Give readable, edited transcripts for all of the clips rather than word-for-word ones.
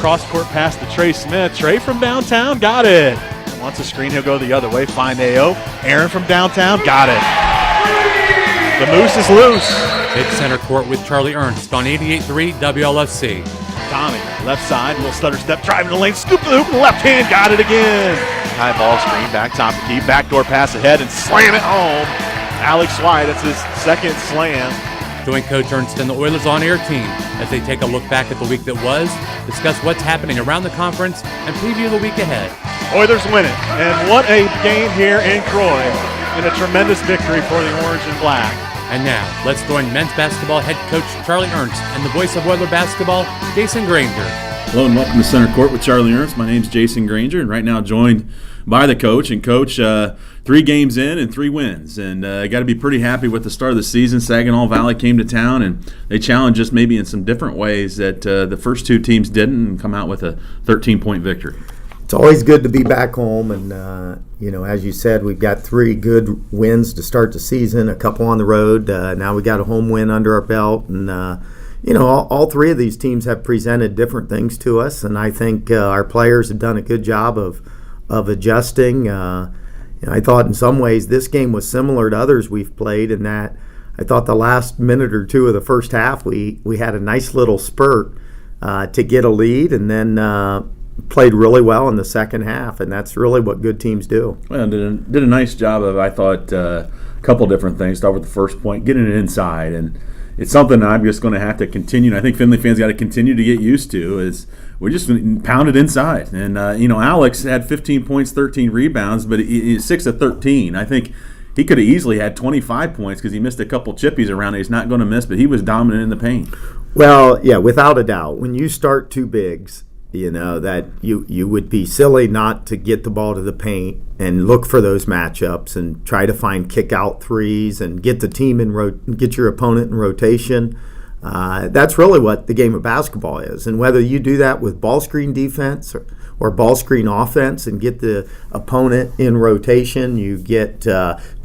cross-court pass to Trey Smith. Trey from downtown, got it. Wants a screen, he'll go the other way, find A.O. Aaron from downtown, got it. The Moose is loose. Mid-center court with Charlie Ernst on 88.3 WLFC. Tommy, left side, little stutter step, driving the lane, scoop the hoop, left hand, got it again. High ball screen, back top of the key, backdoor pass ahead, and slam it home. Alex White, that's his second slam. Join Coach Ernst and the Oilers On-Air team as they take a look back at the week that was, discuss what's happening around the conference, and preview the week ahead. Oilers win it, and what a game here in Croy, and a tremendous victory for the Orange and Black. And now, let's join men's basketball head coach Charlie Ernst and the voice of Oiler basketball, Jason Granger. Hello and welcome to Center Court with Charlie Ernst. My name's Jason Granger, and right now joined by the coach. And Coach, 3 games in and 3 wins, and got to be pretty happy with the start of the season. Saginaw Valley came to town, and they challenged us maybe in some different ways that the first 2 teams didn't, and come out with a 13-point victory. It's always good to be back home, and as you said, we've got 3 good wins to start the season, a couple on the road. Now we got a home win under our belt, and all 3 of these teams have presented different things to us, and I think our players have done a good job of adjusting. I thought in some ways this game was similar to others we've played in that I thought the last minute or 2 of the first half we had a nice little spurt to get a lead, and then played really well in the second half, and that's really what good teams do. Well, did a nice job of, I thought, a couple different things. Start with the first point, getting it inside, and it's something that I'm just going to have to continue. And I think Findlay fans got to continue to get used to is we're just pounded inside. And Alex had 15 points, 13 rebounds, but he's 6 of 13. I think he could have easily had 25 points because he missed a couple chippies around it. He's not going to miss, but he was dominant in the paint. Well, yeah, without a doubt. When you start 2 bigs, that you would be silly not to get the ball to the paint and look for those matchups and try to find kick-out threes and get the team get your opponent in rotation. That's really what the game of basketball is. And whether you do that with ball screen defense or ball screen offense and get the opponent in rotation, you get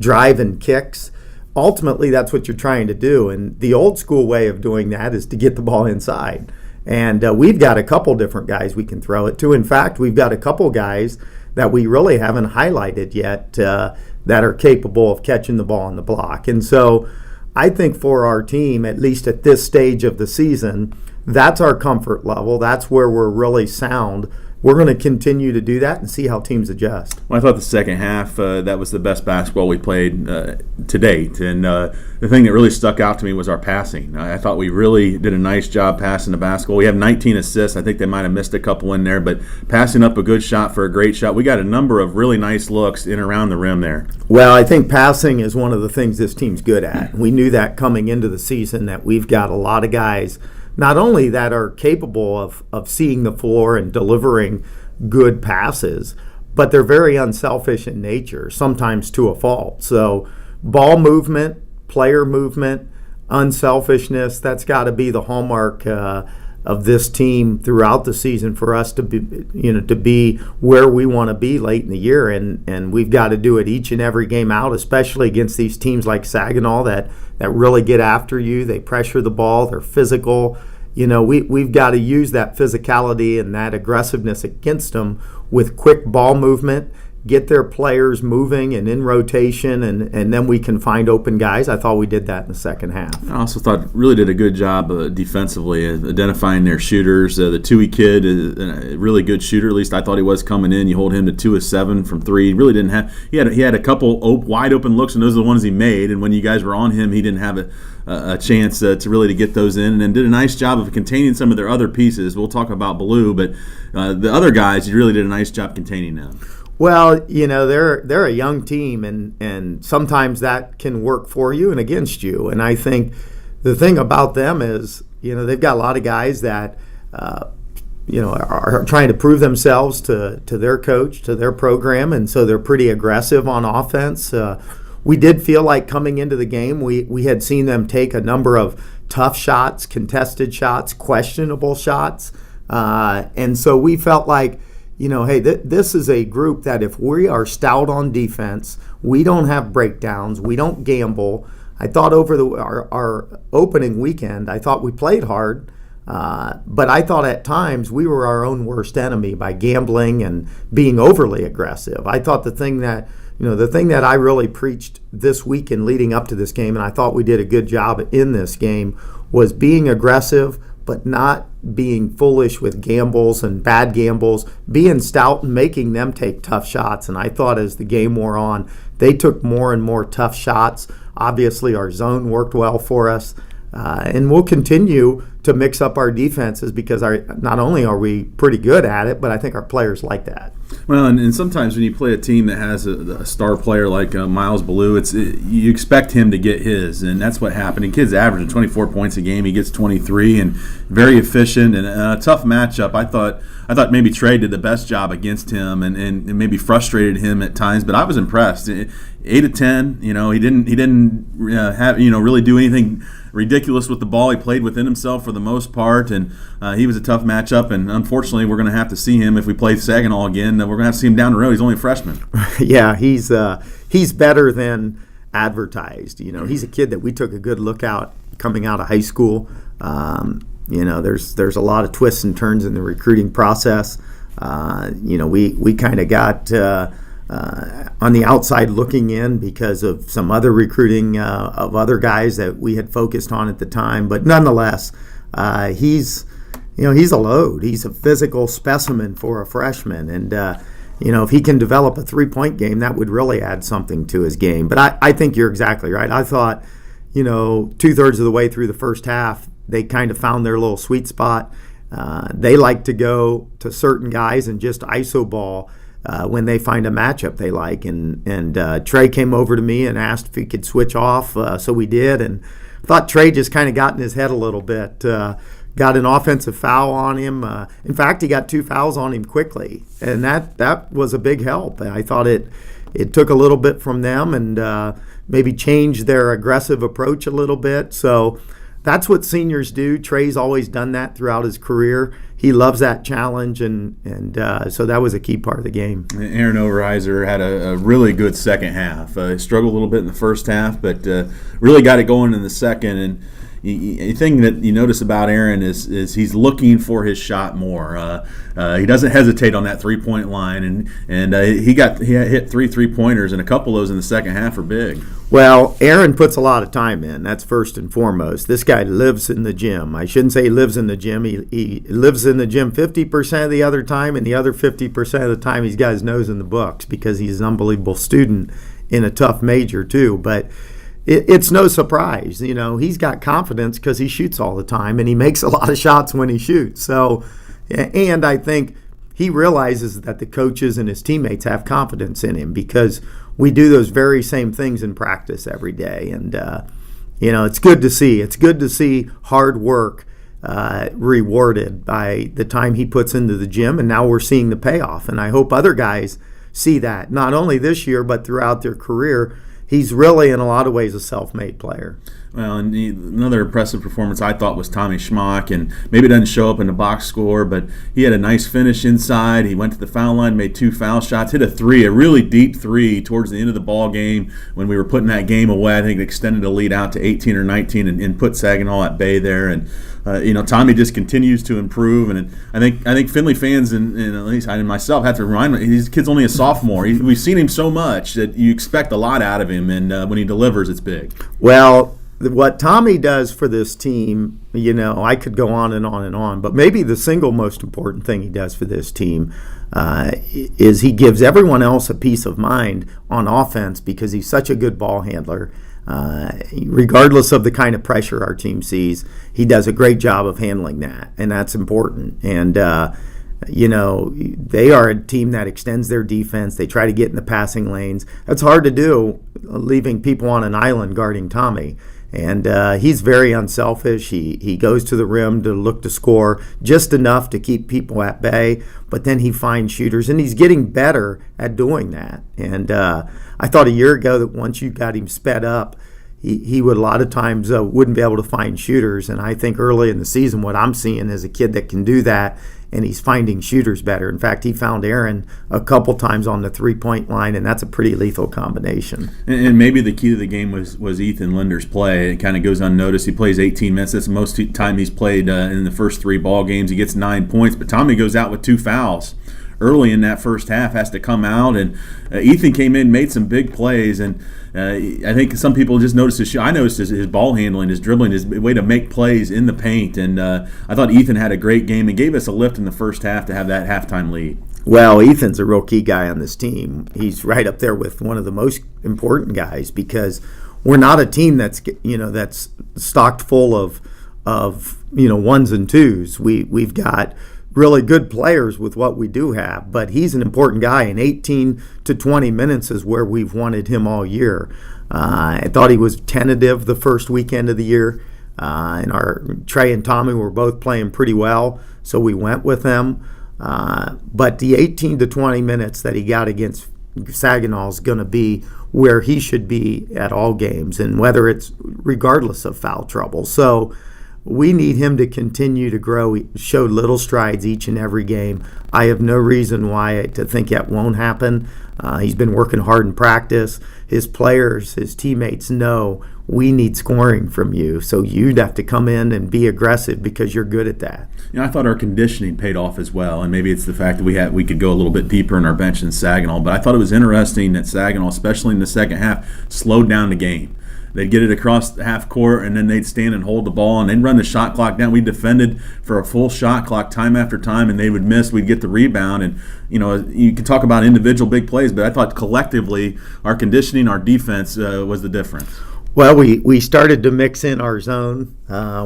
drive and kicks. Ultimately, that's what you're trying to do. And the old school way of doing that is to get the ball inside. And we've got a couple different guys we can throw it to. In fact, we've got a couple guys that we really haven't highlighted yet that are capable of catching the ball on the block. And so I think for our team, at least at this stage of the season, that's our comfort level. That's where we're really sound. We're going to continue to do that and see how teams adjust. Well, I thought the second half, that was the best basketball we played to date. And the thing that really stuck out to me was our passing. I thought we really did a nice job passing the basketball. We have 19 assists. I think they might have missed a couple in there, but passing up a good shot for a great shot. We got a number of really nice looks in around the rim there. Well, I think passing is one of the things this team's good at. We knew that coming into the season, that we've got a lot of guys not only that are capable of seeing the floor and delivering good passes, but they're very unselfish in nature, sometimes to a fault. So ball movement, player movement, unselfishness, that's got to be the hallmark of this team throughout the season for us to be where we want to be late in the year. And we've got to do it each and every game out, especially against these teams like Saginaw that really get after you. They pressure the ball. They're physical. We've got to use that physicality and that aggressiveness against them with quick ball movement, get their players moving and in rotation, and then we can find open guys. I thought we did that in the second half. I also thought really did a good job defensively identifying their shooters. The Tui kid is a really good shooter. At least I thought he was coming in. You hold him to 2 of 7 from 3. He really didn't have. He had a couple wide open looks, and those are the ones he made. And when you guys were on him, he didn't have a chance to really get those in, and then did a nice job of containing some of their other pieces. We'll talk about Blue, but the other guys, he really did a nice job containing them. Well, they're a young team, and sometimes that can work for you and against you. And I think the thing about them is, they've got a lot of guys that, are trying to prove themselves to their coach, to their program, and so they're pretty aggressive on offense. We did feel like coming into the game, we had seen them take a number of tough shots, contested shots, questionable shots, and so we felt like, hey, this is a group that if we are stout on defense, we don't have breakdowns, we don't gamble. I thought over our opening weekend, I thought we played hard. But I thought at times we were our own worst enemy by gambling and being overly aggressive. I thought the thing that I really preached this week and leading up to this game, and I thought we did a good job in this game, was being aggressive but not being foolish with gambles and bad gambles, being stout and making them take tough shots. And I thought as the game wore on, they took more and more tough shots. Obviously, our zone worked well for us. And we'll continue to mix up our defenses because not only are we pretty good at it, but I think our players like that. Well, and sometimes when you play a team that has a star player like Miles Ballou, you expect him to get his, and that's what happened. And kid's averaging 24 points a game. He gets 23 and very efficient and a tough matchup. I thought maybe Trey did the best job against him and maybe frustrated him at times, but I was impressed. 8 of 10. He didn't have really do anything ridiculous with the ball. He played within himself for the most part, and he was a tough matchup. And unfortunately, we're going to have to see him if we play Saginaw again. We're going to have to see him down the road. He's only a freshman. Yeah, he's better than advertised. He's a kid that we took a good look at coming out of high school. There's a lot of twists and turns in the recruiting process. We kind of got on the outside looking in because of some other recruiting of other guys that we had focused on at the time. But nonetheless, he's a load. He's a physical specimen for a freshman. And, if he can develop a three-point game, that would really add something to his game. But I think you're exactly right. I thought, 2/3 of the way through the first half, they kind of found their little sweet spot. They like to go to certain guys and just iso ball when they find a matchup they like. And Trey came over to me and asked if he could switch off, so we did. And I thought Trey just kind of got in his head a little bit. Got an offensive foul on him. In fact, he got 2 fouls on him quickly, and that was a big help. I thought it took a little bit from them and maybe changed their aggressive approach a little bit. So that's what seniors do. Trey's always done that throughout his career. He loves that challenge, and so that was a key part of the game. Aaron Overheiser had a really good second half. Struggled a little bit in the first half, but really got it going in the second. And the thing that you notice about Aaron is he's looking for his shot more. He doesn't hesitate on that three-point line, and he hit 3 3-pointers, and a couple of those in the second half are big. Well, Aaron puts a lot of time in. That's first and foremost. This guy lives in the gym. I shouldn't say he lives in the gym. He lives in the gym 50% of the other time, and the other 50% of the time he's got his nose in the books because he's an unbelievable student in a tough major too. But it's no surprise. He's got confidence because he shoots all the time, and he makes a lot of shots when he shoots. So, and I think he realizes that the coaches and his teammates have confidence in him because we do those very same things in practice every day. And, it's good to see. It's good to see hard work rewarded by the time he puts into the gym, and now we're seeing the payoff. And I hope other guys see that, not only this year but throughout their career. He's really, in a lot of ways, a self-made player. Well, and another impressive performance I thought was Tommy Schmock, and maybe it doesn't show up in the box score, but he had a nice finish inside. He went to the foul line, made 2 foul shots, hit a really deep three towards the end of the ball game when we were putting that game away. I think it extended the lead out to 18 or 19 and put Saginaw at bay there. And Tommy just continues to improve, and I think Findlay fans and at least I and myself have to remind him this kid's only a sophomore. We've seen him so much that you expect a lot out of him, and when he delivers, it's big. Well, what Tommy does for this team, I could go on and on and on, but maybe the single most important thing he does for this team is he gives everyone else a peace of mind on offense because he's such a good ball handler. Regardless of the kind of pressure our team sees, he does a great job of handling that, and that's important. And they are a team that extends their defense. They try to get in the passing lanes. That's hard to do, leaving people on an island guarding Tommy. And he's very unselfish. He goes to the rim to look to score just enough to keep people at bay, but then he finds shooters, and he's getting better at doing that. And I thought a year ago that once you got him sped up, he would a lot of times wouldn't be able to find shooters. And I think early in the season, what I'm seeing is a kid that can do that, and he's finding shooters better. In fact, he found Aaron a couple times on the three-point line, and that's a pretty lethal combination. And maybe the key to the game was Ethan Linder's play. It kind of goes unnoticed. He plays 18 minutes. That's the most time he's played in the first 3 ball games. He gets 9 points, but Tommy goes out with 2 fouls early in that first half, has to come out, and Ethan came in, made some big plays, and I think some people just noticed his I noticed his ball handling, his dribbling, his way to make plays in the paint, and I thought Ethan had a great game and gave us a lift in the first half to have that halftime lead. Well, Ethan's a real key guy on this team. He's right up there with one of the most important guys, because we're not a team that's stocked full of ones and twos. We've got really good players with what we do have, but he's an important guy, and 18 to 20 minutes is where we've wanted him all year. I thought he was tentative the first weekend of the year, and our Trey and Tommy were both playing pretty well, so we went with them. But the 18 to 20 minutes that he got against Saginaw is going to be where he should be at all games, and whether it's regardless of foul trouble. So we need him to continue to grow, show little strides each and every game. I have no reason why to think that won't happen. He's been working hard in practice. His players, his teammates know we need scoring from you, so you'd have to come in and be aggressive because you're good at that. I thought our conditioning paid off as well, and maybe it's the fact that we could go a little bit deeper in our bench than Saginaw, but I thought it was interesting that Saginaw, especially in the second half, slowed down the game. They'd get it across the half court, and then they'd stand and hold the ball, and they'd run the shot clock down. We defended for a full shot clock time after time, and they would miss. We'd get the rebound, and you can talk about individual big plays, but I thought collectively our conditioning, our defense was the difference. Well, we started to mix in our zone.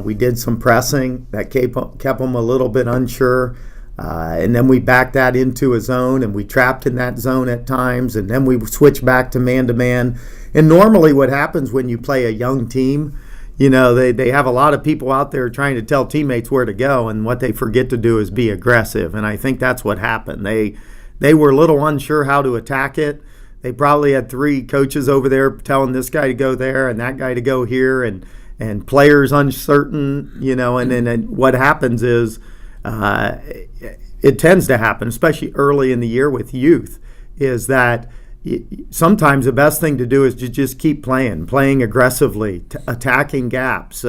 We did some pressing that kept them a little bit unsure. And then we backed that into a zone, and we trapped in that zone at times, and then we switched back to man-to-man. And normally what happens when you play a young team, they have a lot of people out there trying to tell teammates where to go, and what they forget to do is be aggressive. And I think that's what happened. They were a little unsure how to attack it. They probably had 3 coaches over there telling this guy to go there and that guy to go here, and players uncertain, and then what happens is it tends to happen, especially early in the year with youth, is that sometimes the best thing to do is to just keep playing aggressively, attacking gaps.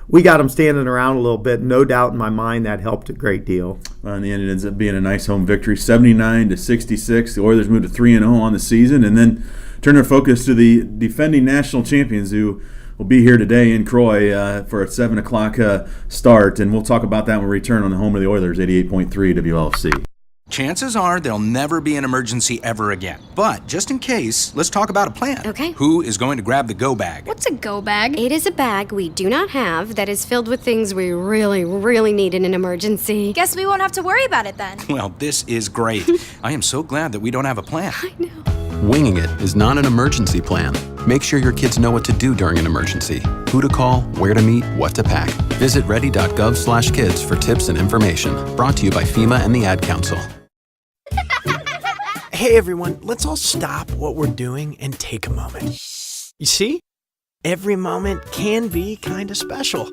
We got them standing around a little bit. No doubt in my mind that helped a great deal. Well, in the end, it ends up being a nice home victory, 79-66. The Oilers moved to 3-0 on the season, and then turn their focus to the defending national champions, who will be here today in Croy for a 7 o'clock start, and we'll talk about that when we return on the home of the Oilers, 88.3 WLFC. Chances are there'll never be an emergency ever again. But just in case, let's talk about a plan. Okay. Who is going to grab the go bag? What's a go bag? It is a bag we do not have that is filled with things we really, really need in an emergency. Guess we won't have to worry about it then. Well, this is great. I am so glad that we don't have a plan. I know. Winging it is not an emergency plan. Make sure your kids know what to do during an emergency, who to call, where to meet, what to pack. Visit ready.gov/kids for tips and information. Brought to you by FEMA and the Ad Council. Hey everyone, let's all stop what we're doing and take a moment. You see? Every moment can be kind of special.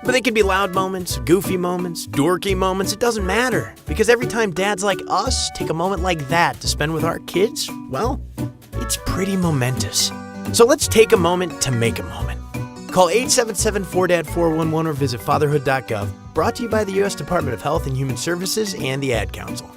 But they can be loud moments, goofy moments, dorky moments, it doesn't matter. Because every time dads like us take a moment like that to spend with our kids, well, it's pretty momentous. So let's take a moment to make a moment. Call 877-4DAD-411 or visit fatherhood.gov. Brought to you by the U.S. Department of Health and Human Services and the Ad Council.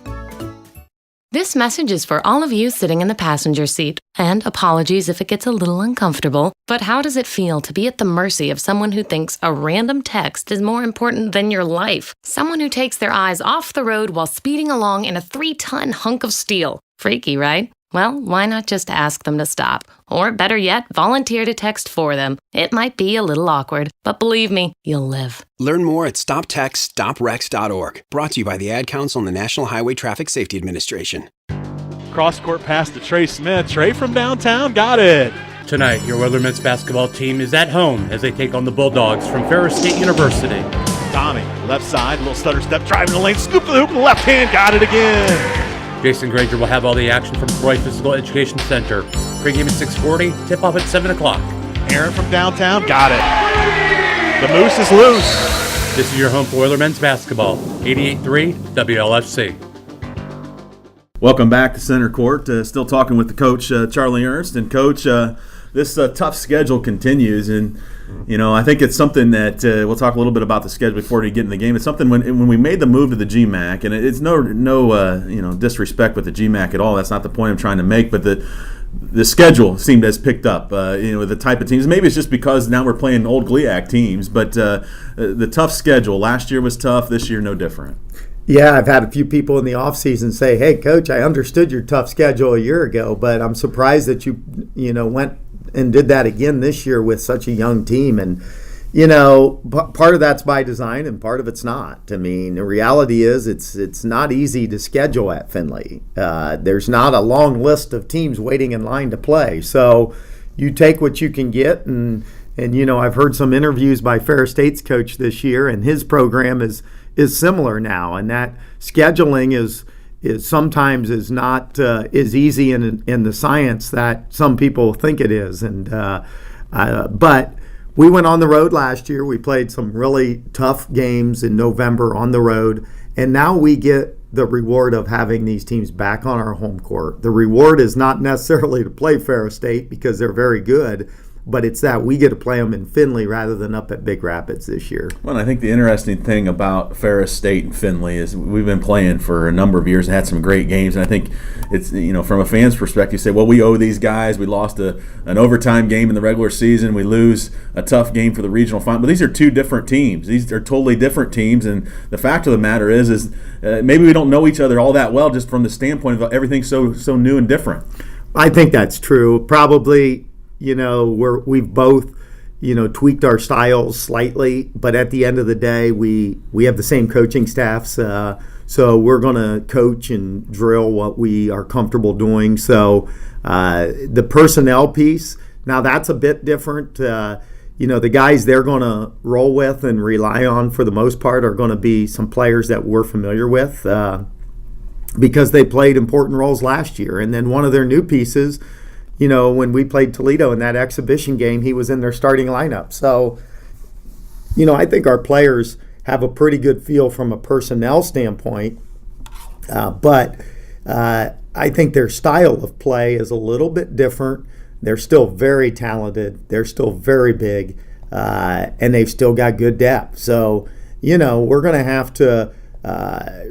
This message is for all of you sitting in the passenger seat. And apologies if it gets a little uncomfortable, but how does it feel to be at the mercy of someone who thinks a random text is more important than your life? Someone who takes their eyes off the road while speeding along in a 3-ton hunk of steel. Freaky, right? Well, why not just ask them to stop? Or better yet, volunteer to text for them. It might be a little awkward, but believe me, you'll live. Learn more at stoptextstoprex.org. Brought to you by the Ad Council and the National Highway Traffic Safety Administration. Cross-court pass to Trey Smith. Trey from downtown got it. Tonight, your Oilers men's basketball team is at home as they take on the Bulldogs from Ferris State University. Tommy, left side, little stutter step, driving the lane, scoop the hoop, left hand, got it again. Jason Granger will have all the action from Croy Physical Education Center. Pre-game at 6:40, tip-off at 7 o'clock. Aaron from downtown, got it. The Moose is loose. This is your home for Oiler men's basketball, 88-3 WLFC. Welcome back to Center Court. Still talking with the coach, Charlie Ernst. And, Coach, this tough schedule continues. And, I think it's something that we'll talk a little bit about the schedule before we get in the game. It's something when we made the move to the GMAC, and it's no disrespect with the GMAC at all. That's not the point I'm trying to make. But the schedule seemed to have picked up, with the type of teams. Maybe it's just because now we're playing old GLIAC teams. But the tough schedule, last year was tough. This year, no different. Yeah, I've had a few people in the offseason say, hey, Coach, I understood your tough schedule a year ago, but I'm surprised that you went and did that again this year with such a young team. And, part of that's by design and part of it's not. I mean, the reality is it's not easy to schedule at Findlay. There's not a long list of teams waiting in line to play. So you take what you can get. And I've heard some interviews by Ferris State's coach this year, and his program is similar now. And that scheduling is sometimes is not as easy in the science that some people think it is. And but we went on the road last year. We played some really tough games in November on the road, and now we get the reward of having these teams back on our home court. The reward is not necessarily to play Ferris State because they're very good, but it's that we get to play them in Findlay rather than up at Big Rapids this year. Well, I think the interesting thing about Ferris State and Findlay is we've been playing for a number of years and had some great games. And I think it's, from a fan's perspective, you say, well, we owe these guys. We lost an overtime game in the regular season. We lose a tough game for the regional final. But these are two different teams. These are totally different teams. And the fact of the matter is maybe we don't know each other all that well just from the standpoint of everything so new and different. I think that's true. Probably. We've both, tweaked our styles slightly, but at the end of the day, we have the same coaching staffs. So we're going to coach and drill what we are comfortable doing. So the personnel piece, now that's a bit different. The guys they're going to roll with and rely on for the most part are going to be some players that we're familiar with because they played important roles last year. And then one of their new pieces, when we played Toledo in that exhibition game, he was in their starting lineup. So, I think our players have a pretty good feel from a personnel standpoint. But I think their style of play is a little bit different. They're still very talented. They're still very big. And they've still got good depth. So, we're going to have to,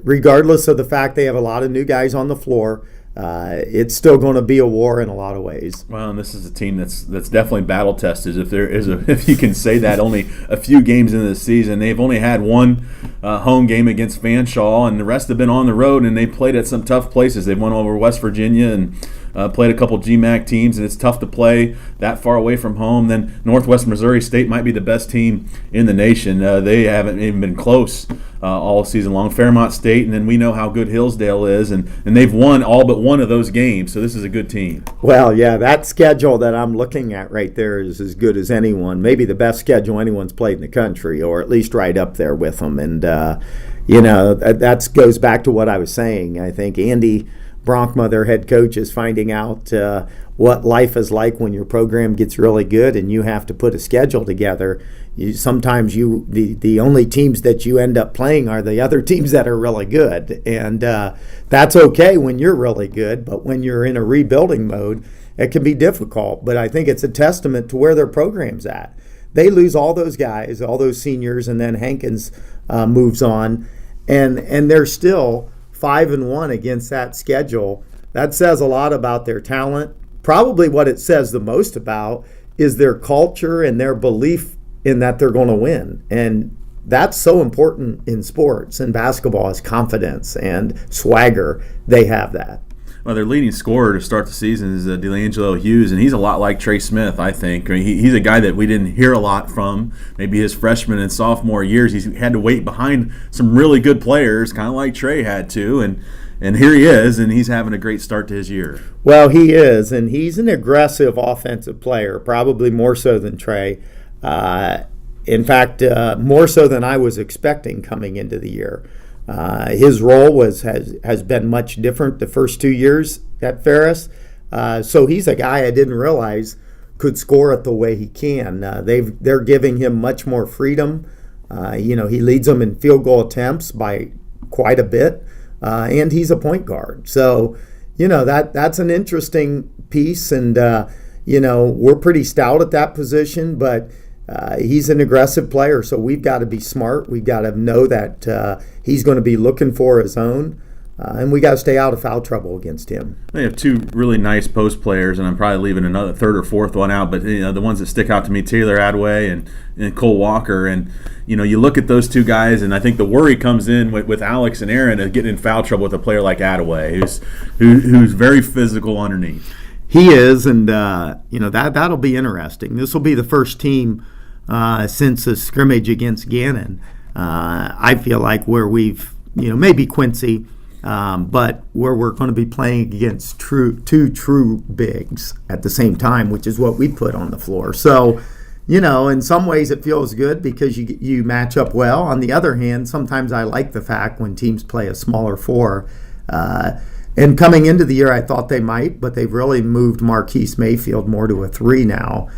regardless of the fact they have a lot of new guys on the floor, it's still going to be a war in a lot of ways. Well, and this is a team that's definitely battle tested. If you can say that, only a few games into the season, they've only had one home game against Fanshawe, and the rest have been on the road, and they played at some tough places. They've won over West Virginia and played a couple GMAC teams, and it's tough to play that far away from home. Then Northwest Missouri State might be the best team in the nation. They haven't even been close all season long. Fairmont State, and then we know how good Hillsdale is, and they've won all but one of those games, so this is a good team. Well, yeah, that schedule that I'm looking at right there is as good as anyone, maybe the best schedule anyone's played in the country, or at least right up there with them. And, that goes back to what I was saying. I think Andy Bronkma, their head coach, is finding out what life is like when your program gets really good and you have to put a schedule together. Sometimes the only teams that you end up playing are the other teams that are really good. And that's okay when you're really good, but when you're in a rebuilding mode, it can be difficult. But I think it's a testament to where their program's at. They lose all those guys, all those seniors, and then Hankins moves on. And they're still 5-1 against that schedule. That says a lot about their talent. Probably what it says the most about is their culture and their belief in that they're going to win. And that's so important in sports, and basketball is confidence and swagger. They have that. Well, their leading scorer to start the season is DeLangelo Hughes, and he's a lot like Trey Smith, I think. I mean, he's a guy that we didn't hear a lot from maybe his freshman and sophomore years. He's had to wait behind some really good players, kind of like Trey had to, and here he is, and he's having a great start to his year. Well, he is, and he's an aggressive offensive player, probably more so than Trey. In fact, more so than I was expecting coming into the year. His role has been much different the first 2 years at Ferris. So he's a guy I didn't realize could score it the way he can. They're giving him much more freedom. He leads them in field goal attempts by quite a bit, and he's a point guard. So, that's an interesting piece, and we're pretty stout at that position, but he's an aggressive player, so we've got to be smart. We've got to know that he's going to be looking for his own. And we got to stay out of foul trouble against him. They have two really nice post players, and I'm probably leaving another third or fourth one out. But the ones that stick out to me, Taylor Adway and Cole Walker, and you look at those two guys, and I think the worry comes in with Alex and Aaron of getting in foul trouble with a player like Adway, who's very physical underneath. He is, and that'll be interesting. This will be the first team since the scrimmage against Gannon. I feel like where we've maybe Quincy. But where we're going to be playing against two true bigs at the same time, which is what we put on the floor. So, in some ways it feels good because you match up well. On the other hand, sometimes I like the fact when teams play a smaller four. And coming into the year, I thought they might, but they've really moved Marquise Mayfield more to a 3 now.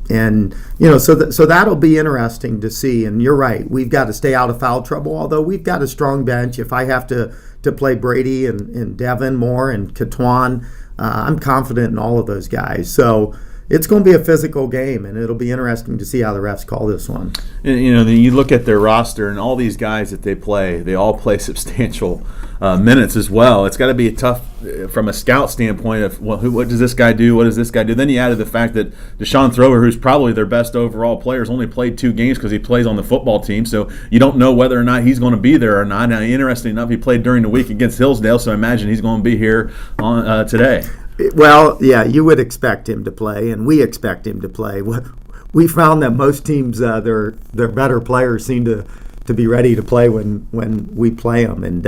So that'll be interesting to see. And you're right, we've got to stay out of foul trouble, although we've got a strong bench. If I have to play Brady and Devin Moore and Katwan, I'm confident in all of those guys. So it's going to be a physical game, and it'll be interesting to see how the refs call this one. And, you look at their roster, and all these guys that they all play substantial minutes as well. It's got to be tough from a scout standpoint of, what does this guy do? What does this guy do? Then you added the fact that Deshaun Thrower, who's probably their best overall player, has only played 2 games because he plays on the football team, so you don't know whether or not he's going to be there or not. Now, interesting enough, he played during the week against Hillsdale, so I imagine he's going to be here on today. Well, yeah, you would expect him to play, and we expect him to play. We found that most teams, their better players seem to be ready to play when we play them, and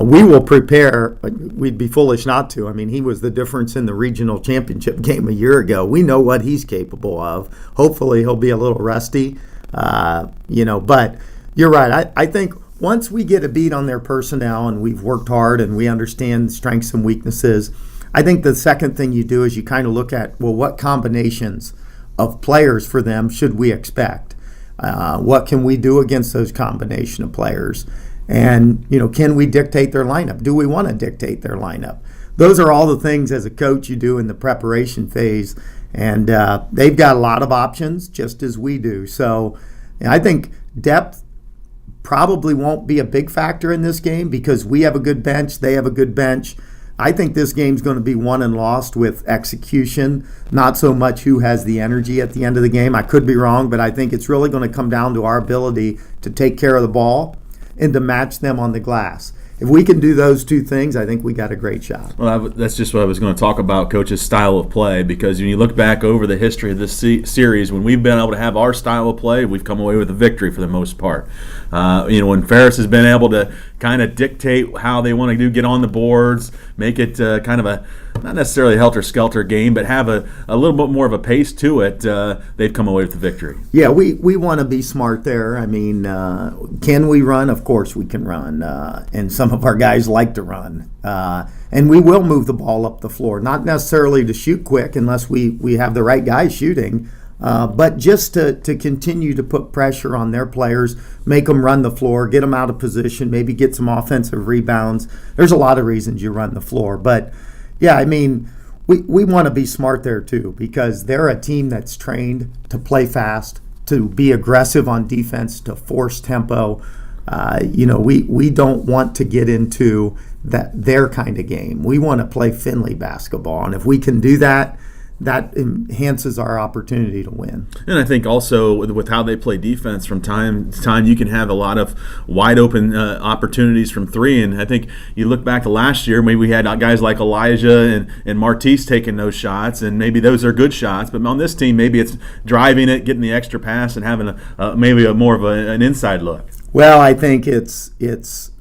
we will prepare. We'd be foolish not to. I mean, he was the difference in the regional championship game a year ago. We know what he's capable of. Hopefully, he'll be a little rusty, But you're right. I think once we get a beat on their personnel and we've worked hard and we understand strengths and weaknesses, I think the second thing you do is you kind of look at, what combinations of players for them should we expect? What can we do against those combination of players? And, can we dictate their lineup? Do we want to dictate their lineup? Those are all the things as a coach you do in the preparation phase. And they've got a lot of options, just as we do. So I think depth probably won't be a big factor in this game because we have a good bench, they have a good bench. I think this game's going to be won and lost with execution, not so much who has the energy at the end of the game. I could be wrong, but I think it's really going to come down to our ability to take care of the ball and to match them on the glass. If we can do those two things, I think we got a great shot. Well, that's just what I was going to talk about, Coach's style of play, because when you look back over the history of this series, when we've been able to have our style of play, we've come away with a victory for the most part. When Ferris has been able to kind of dictate how they want to get on the boards, make it kind of a, not necessarily a helter-skelter game, but have a little bit more of a pace to it, they've come away with the victory. Yeah, we want to be smart there. I mean, can we run? Of course we can run. And some of our guys like to run. And we will move the ball up the floor, not necessarily to shoot quick unless we have the right guys shooting, but just to continue to put pressure on their players, make them run the floor, get them out of position, maybe get some offensive rebounds. There's a lot of reasons you run the floor. But, yeah, I mean, we want to be smart there too because they're a team that's trained to play fast, to be aggressive on defense, to force tempo. We don't want to get into their kind of game. We want to play Findlay basketball, and if we can do that, that enhances our opportunity to win. And I think also with how they play defense from time to time, you can have a lot of wide open opportunities from 3. And I think you look back to last year, maybe we had guys like Elijah and Martise taking those shots, and maybe those are good shots. But on this team, maybe it's driving it, getting the extra pass, and having maybe a more of an inside look. Well, I think it's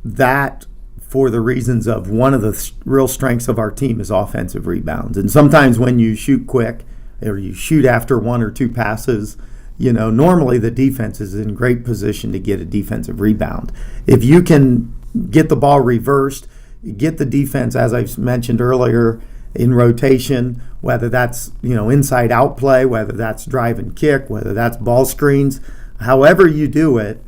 that for the reasons of one of the real strengths of our team is offensive rebounds. And sometimes when you shoot quick or you shoot after 1 or 2 passes, normally the defense is in great position to get a defensive rebound. If you can get the ball reversed, get the defense, as I've mentioned earlier, in rotation, whether that's inside out play, whether that's drive and kick, whether that's ball screens, however you do it.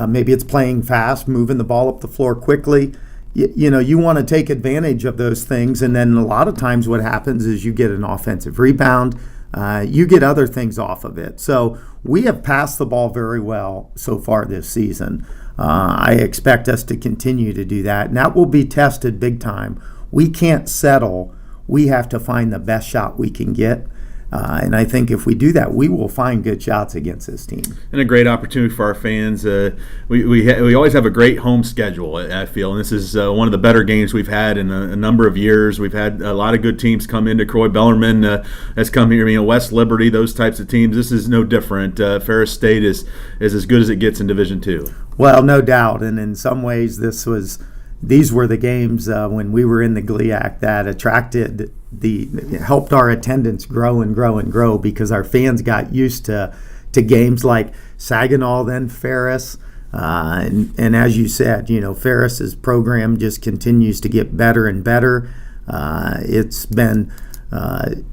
Maybe it's playing fast, moving the ball up the floor quickly. You want to take advantage of those things, and then a lot of times what happens is you get an offensive rebound. You get other things off of it. So we have passed the ball very well so far this season. I expect us to continue to do that, and that will be tested big time. We can't settle. We have to find the best shot we can get. And I think if we do that, we will find good shots against this team. And a great opportunity for our fans. We always have a great home schedule, I feel, and this is one of the better games we've had in a number of years. We've had a lot of good teams come into Croy. Bellarmine has come here. West Liberty, those types of teams. This is no different. Ferris State is as good as it gets in Division II. Well, no doubt. And in some ways, these were the games when we were in the GLIAC that helped our attendance grow and grow and grow, because our fans got used to games like Saginaw, then Ferris, and as you said, Ferris's program just continues to get better and better. It's been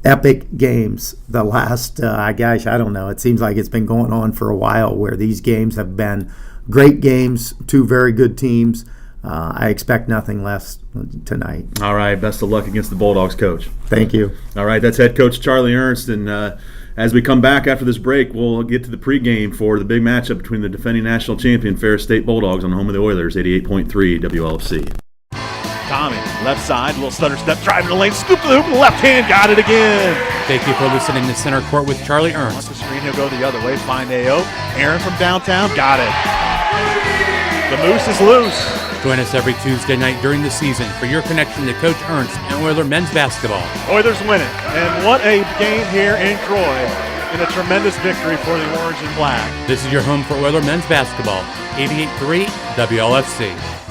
epic games the last I don't know, it seems like it's been going on for a while, where these games have been great games, two very good teams. I expect nothing less tonight. All right, best of luck against the Bulldogs, Coach. Thank you. All right, that's head coach Charlie Ernst, and as we come back after this break, we'll get to the pregame for the big matchup between the defending national champion Ferris State Bulldogs on home of the Oilers, 88.3 WLFC. Tommy, left side, little stutter step, driving the lane, scoop the hoop, left hand, got it again. Thank you for listening to Center Court with Charlie Once Ernst. the screen, he'll go the other way, find A.O. Aaron from downtown, got it. The Moose is loose. Join us every Tuesday night during the season for your connection to Coach Ernst and Oiler men's basketball. Oilers win it, and what a game here in Croy, and a tremendous victory for the Orange and Black. This is your home for Oiler men's basketball, 88.3 WLFC.